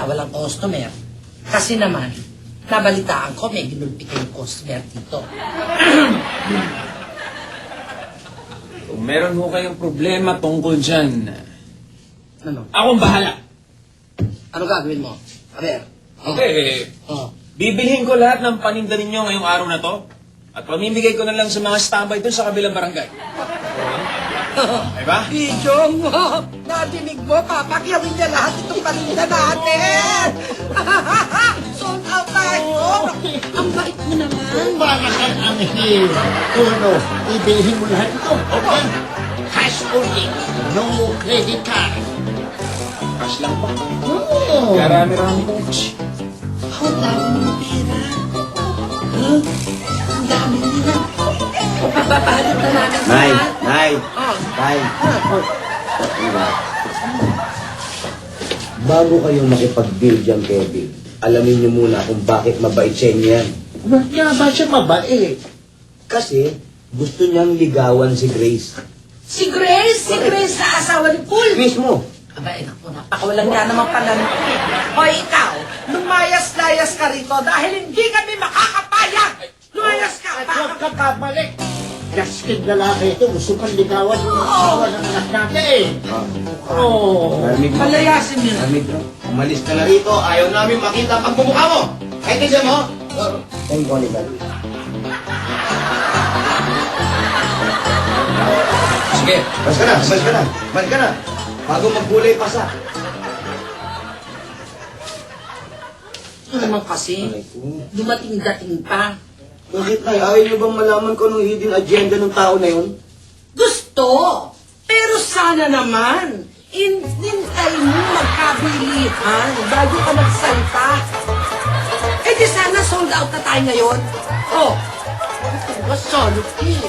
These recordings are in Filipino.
walang customer. Kasi naman, nabalitaan ko may ginulpi kayong customer dito. Kung meron ho kayong problema tungkol dyan, Ano? akong bahala. Ano gagawin mo? Aber. Okay, Oh. bibilhin ko lahat ng paninda ninyo ngayong araw na to at pamimigay ko na lang sa mga standby dun sa kabilang barangay. Diba? Bijong, nadinig mo, papakyawin niya lahat itong paninda natin! Sold out tayo! Ang bait mo naman! Para kang anghel. Uno, ibilhin mo lahat ito. Okay? Cash only. No credit card. Cash lang pa. Oh. Karami-rami coach. Ang dami mo pera! Huh? Ang dami nila! Papapalit na natin sa Nay, lahat. Nay, Oh. Nay. Bago kayo makipag-deal dyan, Kevin, alamin niyo muna kung bakit mabait siya yan. Bakit nga ba siya mabait? Kasi gusto niyang ligawan si Grace. Si Grace na asawa ni Paul! Mismo. Aba, enak mo, napakawalang nga naman pala nito eh. O ikaw, lumayas-layas ka rito dahil hindi kami makakapayag! Lumayas ka! At huwag ka babalik. Kasking lalaki ito. Gusto kang ligawan yung asawa ng anak natin. Oh. Malamig mo. Palayasin niyo na. Malamig mo. Umalis ka na rito. Ayaw namin makita ang pagmumukha mo. Kahit isa mo. Thank you, Oliver. Sige. Bas ka na. Bas ka na. Bas ka na. Bago maggulay pa sa. Ito naman kasi, dumating-dating pa. Bakit, Nay? Ayaw niyo bang malaman kung anong hidden agenda ng tao na yun? Gusto! Pero sana naman, inintay mo magkabilihan bago ka magsalita. Eh di sana sold out na tayo ngayon. Oh, ito ba solid eh.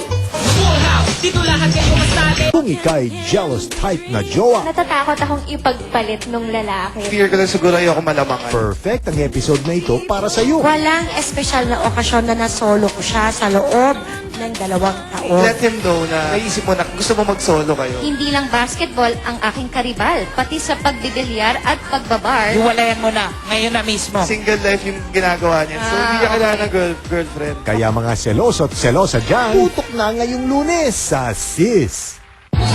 Kung ika'y jealous type na jowa, Natatakot akong ipagpalit nung lalaki. Fear ko lang siguro ayoko malamangan. perfect ang episode na ito para sa iyo. Walang espesyal na okasyon na nasolo ko siya sa loob ng 2 taon. Let him know na naisip mo na gusto mo mag-solo kayo. Hindi lang basketball ang aking karibal, pati sa pagbibilyar at pagbabar. Hiwalayan mo na, ngayon na mismo. Single life yung ginagawa niya. So, hindi niya kailangan ng girlfriend. Kaya mga seloso at selosa dyan, tutok na ngayong Lunes sa Sis.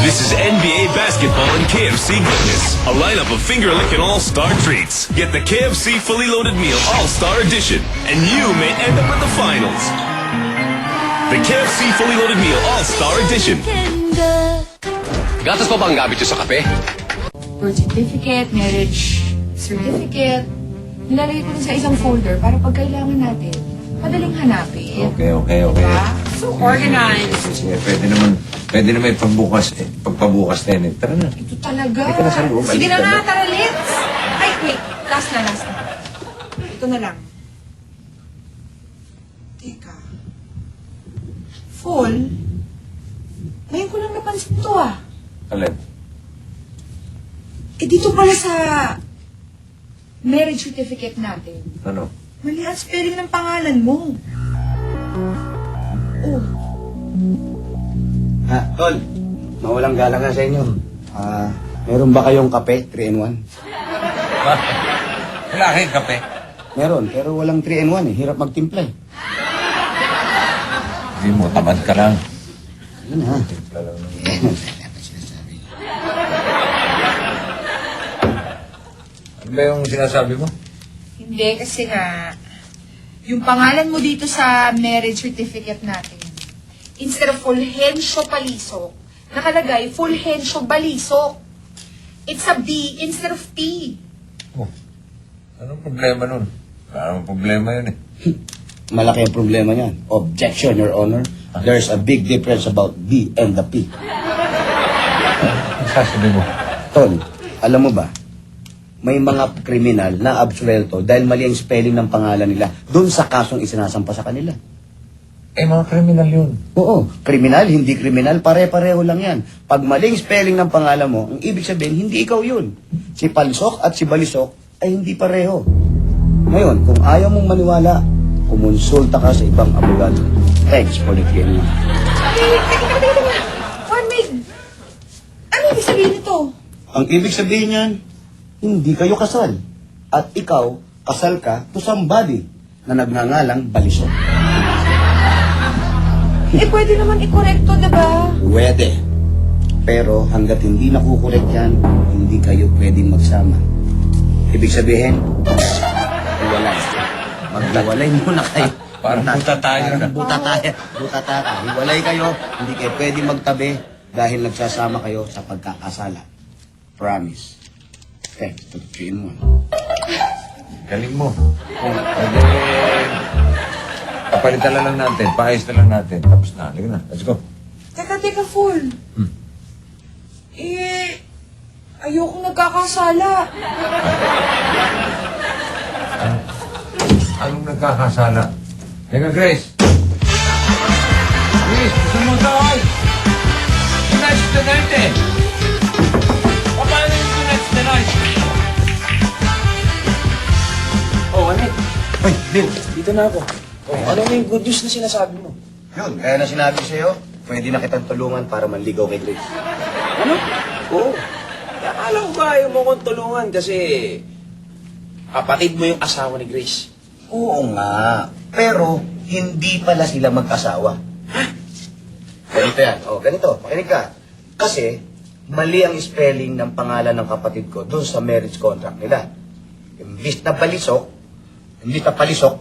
This is NBA basketball and KFC goodness. A lineup of finger-licking all-star treats. Get the KFC fully loaded meal all-star edition, and you may end up at the finals. The KFC fully loaded meal all-star edition. Gatas pa ba ang gamit nyo sa kape? Birth certificate, marriage certificate. Nilalagay ko rin sa isang folder para pag kailangan natin, madaling hanapin. Okay. Diba? So organized. Sige, pwede naman pagpabukas na yun. Tara na. Ito talaga. Halika na sa loob, Sige halika na nga, na. tara, let's. Ay, wait. Last na. Ito na lang. Teka. Full? Ngayon ko lang napansin to ah. Alin? Eh, dito pala sa marriage certificate natin. Ano? Mali ang spelling ng pangalan mo. Oh. Tol, mawalang galang na sa inyo. Meron ba kayong kape? 3-in-1? Wala kayong kape? Meron, pero walang 3-in-1 eh. Hirap magtimpla eh. Hindi mo, tamad ka lang. Yun ha. Ano ba yung sinasabi mo? Hindi, kasi nga, yung pangalan mo dito sa marriage certificate natin, instead of Fulgencio Palisok, nakalagay Fulgencio Balisok. It's a B instead of P. Oh, anong problema nun? Parang problema yun eh. Malaki ang problema niyan. Objection, Your Honor. There's a big difference about B and the P. Ang sasabi mo? Tol, alam mo ba, may mga kriminal na absuelto dahil mali ang spelling ng pangalan nila doon sa kasong isinasampa sa kanila. Eh, mga kriminal yun. Oo, kriminal, hindi kriminal, pare-pareho lang yan. Pag maling spelling ng pangalan mo, ang ibig sabihin, hindi ikaw yun. Si Palsok at si Balisok ay hindi pareho. Ngayon, kung ayaw mong maniwala, kumonsulta ka sa ibang abogado. Thanks for the training. One minute. Ano ibig sabihin nito? Ang ibig sabihin niyan, hindi kayo kasal. At ikaw, kasal ka to somebody na nagngangalang Balisok. Pwede naman i-correcto, diba? Pwede. Pero hanggat hindi nakukorek yan, hindi kayo pwedeng magsama. Ibig sabihin, hiwalay. Maghiwalay muna kayo. Parang buta tayo. Buta tayo. Buta tayo. Hiwalay kayo, hindi kayo pwedeng magtabi dahil nagsasama kayo sa pagkakasala. Promise. Okay, tutukin mo. Galing mo. Kapalitan na lang natin, paayos na lang natin. Tapos na, halika na. Let's go. Teka, Fool. Ayoko nagkakasala. Anong nagkakasala? Teka, Grace. Grace, gusto mo tawag? Tonight's the night eh. Paano yung tonight's the night? Oh, Anet. Ay, Bill. Dito na ako. Oh, ano na yung good news na sinasabi mo? Yun, kaya na sinabi sa'yo, pwede na kitang tulungan para manligaw kay Grace. Ano? Oo. Akala ko ba ayaw mo kong tulungan kasi kapatid mo yung asawa ni Grace. Oo nga, pero hindi pala sila mag-asawa. Ganito yan. O, ganito. Makinig ka. Kasi, mali ang spelling ng pangalan ng kapatid ko doon sa marriage contract nila. Imbis na Balisok,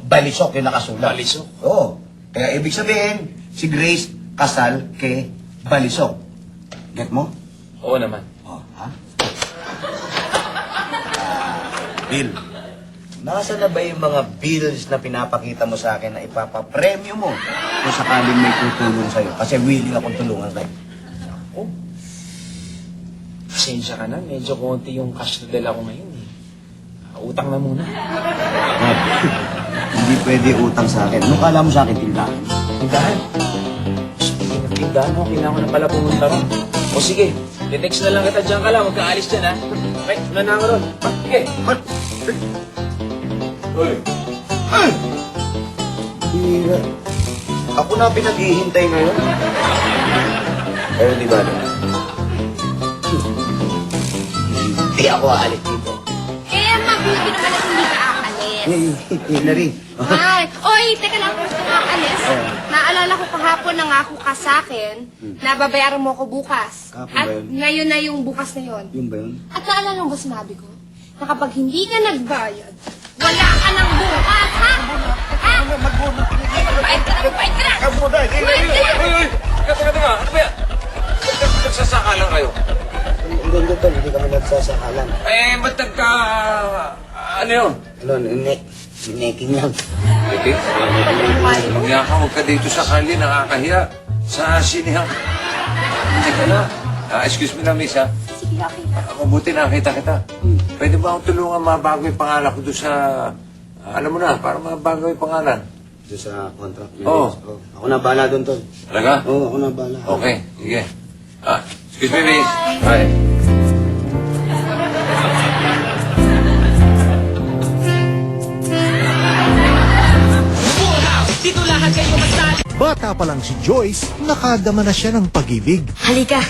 Balisok yung nakasulat. Balisok? Oo. Kaya ibig sabihin, si Grace kasal kay Balisok. Get mo? Oo naman. Oh, ha? Bill, nasa na ba yung mga bills na pinapakita mo sa akin na ipapapremyo mo kung sakaling may tutulong sa'yo? Kasi willing akong tulungan kayo. Oh. Pasensya ka na. Medyo konti yung cash na dala ko ngayon eh. Utang na muna. Hindi pwede utang sa akin. Anong kala mo sa akin, tindahan? Tindahan? Speaking of tindahan, kailangan na pala pumunta ron. O sige, i-text na lang kita dyan ka lang. Magkaalis dyan ha. Okay, una na ako ron. Sige. Uy. Hira. Ako na pinaghihintay ngayon. Pero di ba, hindi ako aalis dito. Mabuti naman at hindi ka aalis. Hilary. Ay, oy, teka lang kung aalis. Naalala ko kahapon nangako ka sa akin na babayaran mo ko bukas. Kahapon At ba yun? ngayon na yung bukas na yon. Yun ba yun? At naalala mo ba sinabi ko? Na kapag hindi ka nagbayad, wala ka ng bukas, ha? Ha? Magbayad ka na, magbayad ka na! Magbayad ka na! Teka. Ano ba yan? Nagsasaka lang kayo. Hindi, hindi kami nagsasakalan. Eh, ba't nagka... Ano yun? Ano, neking lang. Okay. Huwag huwag ka dito sa kali, nakakahiya. Sa sinihan. Teka na. Excuse me na, miss, ha? Sige, okay. Mabuti nakita kita. Pwede ba akong tulungan mabago yung pangalan ko doon sa... alam mo na, para mabago yung pangalan. Doon sa contract. Oo. Ako na bahala doon, Tol. Talaga? Oo, ako na bahala. Okay, sige. Excuse me, miss. Bye. Bata pa lang si Joyce, nakadama na siya ng pag-ibig. Halika.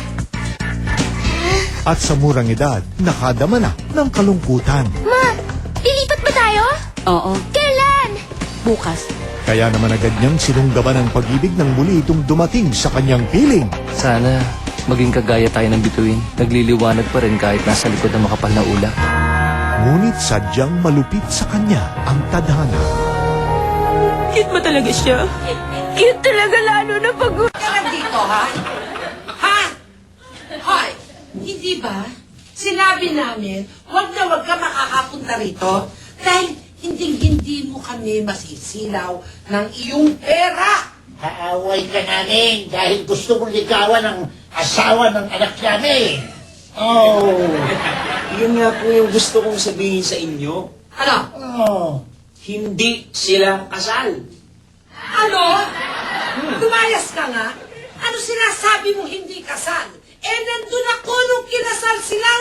At sa murang edad, nakadama na ng kalungkutan. Ma, lilipat ba tayo? Oo. Kailan? Bukas. Kaya naman agad niyang sinunggaban ng pag-ibig nang muli itong dumating sa kanyang piling. Sana maging kagaya tayo ng bituin. Nagliliwanag pa rin kahit nasa likod ng makapal na ulap. Ngunit sadyang malupit sa kanya ang tadhana. Cute ba talaga siya? Cute talaga lalo na pag... Ka lang dito, ha? Ha? Hoy, hindi ba? Sinabi namin, wag ka makakapunta rito dahil hindi mo kami masisilaw ng iyong pera. Kaaway ka namin dahil gusto mong ligawan ng asawa ng anak namin. Oh. Yun nga po yung gusto kong sabihin sa inyo. Ano? Oh. Hindi sila kasal. Ano? Lumayas ka nga? Ano sinasabi mo hindi kasal? Eh, nandun ako nung kinasal sila!